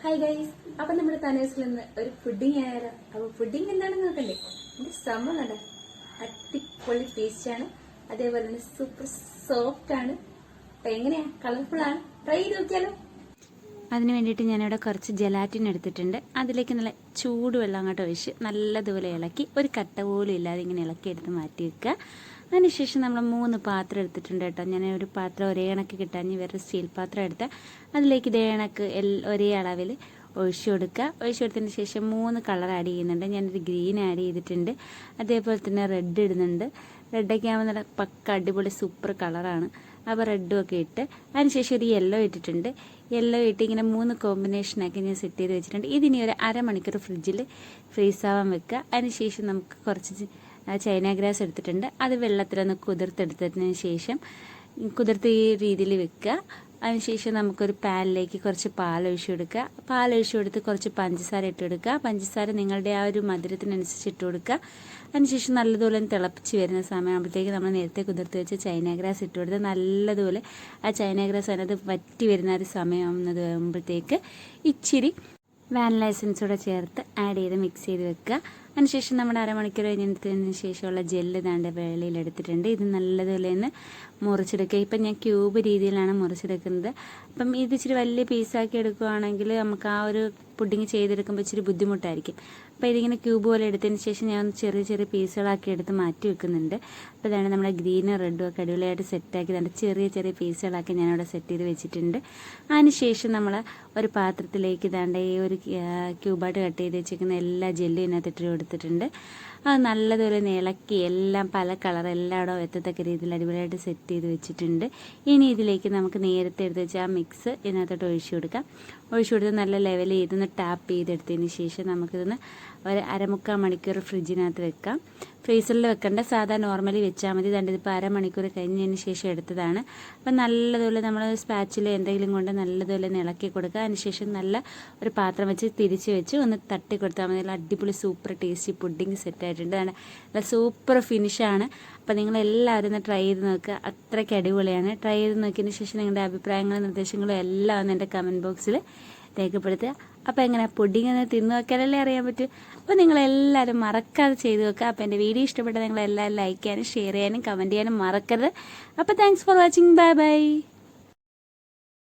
Hi guys, അപ്പൊ നമ്മുടെ തനേഴ്സിൽ നിന്ന് ഒരു പുഡിംഗ് ആയാലോ? അപ്പൊ പുഡിംഗ് എന്താണെന്ന് നോക്കണ്ടേ? എന്റെ സംഭവം കണ്ട അടിപൊളി ടേസ്റ്റ് ആണ്, അതേപോലെ തന്നെ സൂപ്പർ സോഫ്റ്റ് ആണ്. അപ്പൊ എങ്ങനെയാ, കളർഫുൾ ആണ്. ട്രൈ ചെയ്ത് നോക്കിയാലോ? അതിന് വേണ്ടിയിട്ട് ഞാനിവിടെ കുറച്ച് ജലാറ്റിൻ എടുത്തിട്ടുണ്ട്. അതിലേക്ക് നല്ല ചൂടുവെള്ളം അങ്ങോട്ട് ഒഴിച്ച് നല്ലതുപോലെ ഇളക്കി, ഒരു കട്ട പോലും ഇല്ലാതെ ഇങ്ങനെ ഇളക്കി എടുത്ത് മാറ്റി വെക്കുക. അതിനുശേഷം നമ്മൾ 3 പാത്രം എടുത്തിട്ടുണ്ട് കേട്ടോ. ഞാൻ ഒരു പാത്രം ഒരേ കണക്ക് കിട്ടാൻ വേറെ സ്റ്റീൽ പാത്രം എടുത്താൽ അതിലേക്ക് ഇതേ കണക്ക് ഒരേ അളവിൽ ഒഴിച്ചു കൊടുക്കുക. ഒഴിച്ചു കൊടുത്തതിന് ശേഷം 3 കളർ ആഡ് ചെയ്യുന്നുണ്ട്. ഞാനൊരു ഗ്രീൻ ആഡ് ചെയ്തിട്ടുണ്ട്, അതേപോലെ തന്നെ റെഡ് ഇടുന്നുണ്ട്. റെഡൊക്കെ ആകുമ്പോൾ നല്ല പക്ക അടിപൊളി സൂപ്പർ കളറാണ്. അപ്പോൾ റെഡും ഒക്കെ ഇട്ട് അതിനുശേഷം ഒരു യെല്ലോ ഇട്ടിട്ടുണ്ട്. യെല്ലോ ഇട്ട് ഇങ്ങനെ 3 കോമ്പിനേഷനാക്കി ഞാൻ സെറ്റ് ചെയ്ത് വെച്ചിട്ടുണ്ട്. ഇതിനി ഒരു അരമണിക്കൂർ ഫ്രിഡ്ജിൽ ഫ്രീസ് ആവാൻ വെക്കുക. അതിനുശേഷം നമുക്ക് കുറച്ച് ചൈന ഗ്രാസ് എടുത്തിട്ടുണ്ട്. അത് വെള്ളത്തിലൊന്ന് കുതിർത്തെടുത്തതിന് ശേഷം കുതിർത്ത് ഈ രീതിയിൽ വെക്കുക. അതിനുശേഷം നമുക്കൊരു പാനിലേക്ക് കുറച്ച് പാലൊഴിച്ച് കൊടുക്കുക. പാലൊഴിച്ച് കൊടുത്ത് കുറച്ച് പഞ്ചസാര ഇട്ട് കൊടുക്കുക. പഞ്ചസാര നിങ്ങളുടെ ആ ഒരു മധുരത്തിനനുസരിച്ച് ഇട്ട് കൊടുക്കുക. അതിനുശേഷം നല്ലതുപോലെ തിളപ്പിച്ച് വരുന്ന സമയമാകുമ്പോഴത്തേക്ക് നമ്മൾ നേരത്തെ കുതിർത്ത് വെച്ച് ചൈന ഗ്രാസ് ഇട്ട് കൊടുത്ത് നല്ലതുപോലെ ആ ചൈന ഗ്രാസ് അതിനകത്ത് വറ്റി വരുന്ന ഒരു സമയമാകുമ്പോഴത്തേക്ക് ഇച്ചിരി വാനില എസൻസ് കൂടെ ചേർത്ത് ആഡ് ചെയ്ത് മിക്സ് ചെയ്ത് വെക്കുക. അതിനുശേഷം നമ്മുടെ അരമണിക്കൂർ കഴിഞ്ഞതിന് ശേഷമുള്ള ജെല്ല് ദാണ്ട് വെളിയിലെടുത്തിട്ടുണ്ട്. ഇത് നല്ലതുപോലെ ഒന്ന് മുറിച്ചെടുക്കുക. ഇപ്പം ഞാൻ ക്യൂബ് രീതിയിലാണ് മുറിച്ചെടുക്കുന്നത്. അപ്പം ഇത് ഇച്ചിരി വലിയ പീസാക്കി എടുക്കുകയാണെങ്കിൽ നമുക്ക് ആ ഒരു പുഡിങ് ചെയ്തെടുക്കുമ്പോൾ ഇച്ചിരി ബുദ്ധിമുട്ടായിരിക്കും. അപ്പോൾ ഇതിങ്ങനെ ക്യൂബ് പോലെ എടുത്തതിന് ശേഷം ഞാൻ ചെറിയ ചെറിയ പീസുകളാക്കി എടുത്ത് മാറ്റി വെക്കുന്നുണ്ട്. അപ്പോൾ ഇതാണ് നമ്മുടെ ഗ്രീനും റെഡും ഒക്കെ അടിപൊളിയായിട്ട് സെറ്റാക്കി തന്നെ ചെറിയ ചെറിയ പീസുകളാക്കി ഞാനവിടെ സെറ്റ് ചെയ്ത് വെച്ചിട്ടുണ്ട്. അതിനുശേഷം നമ്മൾ ഒരു പാത്രത്തിലേക്ക് ഇതാണ്ട് ഈ ഒരു ക്യൂബായിട്ട് കട്ട് ചെയ്ത് വെച്ചിരിക്കുന്ന എല്ലാ ജെല്ലും ഇതിനകത്ത് ഇട്ട് കൊടുത്തിട്ടുണ്ട്. അത് നല്ലതുപോലെ ഇളക്കി എല്ലാം പല കളർ എല്ലായിടവും എത്തത്തക്ക രീതിയിൽ അടിപൊളിയായിട്ട് സെറ്റ് ചെയ്ത് വെച്ചിട്ടുണ്ട്. ഇനി ഇതിലേക്ക് നമുക്ക് നേരത്തെ എടുത്ത് വെച്ചാൽ ആ മിക്സ് ഇതിനകത്തോട്ട് ഒഴിച്ചു കൊടുക്കാം. ഒഴിച്ചു കൊടുത്ത് നല്ല ലെവൽ ചെയ്തൊന്ന് ടാപ്പ് ചെയ്തെടുത്തതിന് ശേഷം നമുക്കിതൊന്ന് ഒരു 1/4 മണിക്കൂർ ഫ്രിഡ്ജിനകത്ത് വെക്കാം. ഫ്രീസറിൽ വെക്കേണ്ട, സാധാ നോർമലി വെച്ചാൽ മതി. ഇതിപ്പോൾ 1/2 മണിക്കൂർ കഴിഞ്ഞതിന് ശേഷം എടുത്തതാണ്. അപ്പം നല്ലതുപോലെ നമ്മൾ സ്പാച്ചിൽ എന്തെങ്കിലും കൊണ്ട് നല്ലതുപോലെ ഇളക്കി കൊടുക്കുക. അതിനുശേഷം നല്ല ഒരു പാത്രം വെച്ച് തിരിച്ച് വെച്ച് ഒന്ന് തട്ടി കൊടുത്താൽ മതി. നല്ല അടിപൊളി സൂപ്പർ ടേസ്റ്റി പുഡിങ് സെറ്റായിട്ടുണ്ട്. നല്ല സൂപ്പർ ഫിനിഷാണ്. അപ്പോൾ നിങ്ങളെല്ലാവരും ഒന്ന് ട്രൈ ചെയ്ത് നോക്കുക. അത്രയ്ക്ക് അടിപൊളിയാണ്. ട്രൈ ചെയ്ത് നോക്കിയതിന് ശേഷം നിങ്ങളുടെ അഭിപ്രായങ്ങളും നിർദ്ദേശങ്ങളും എല്ലാം ഒന്ന് എൻ്റെ കമൻറ്റ് ബോക്സിൽ രേഖപ്പെടുത്തുക. അപ്പോൾ എങ്ങനെ പുഡിങ് ഒന്ന് തിന്നു നോക്കിയാലല്ലേ അറിയാൻ പറ്റും. അപ്പോൾ നിങ്ങളെല്ലാവരും മറക്കാതെ ചെയ്ത് നോക്കുക. അപ്പോൾ എൻ്റെ വീഡിയോ ഇഷ്ടപ്പെട്ട നിങ്ങളെല്ലാവരും ലൈക്ക് ചെയ്യാനും ഷെയർ ചെയ്യാനും കമൻറ്റ് ചെയ്യാനും മറക്കരുത്. അപ്പോൾ thanks for watching. Bye bye.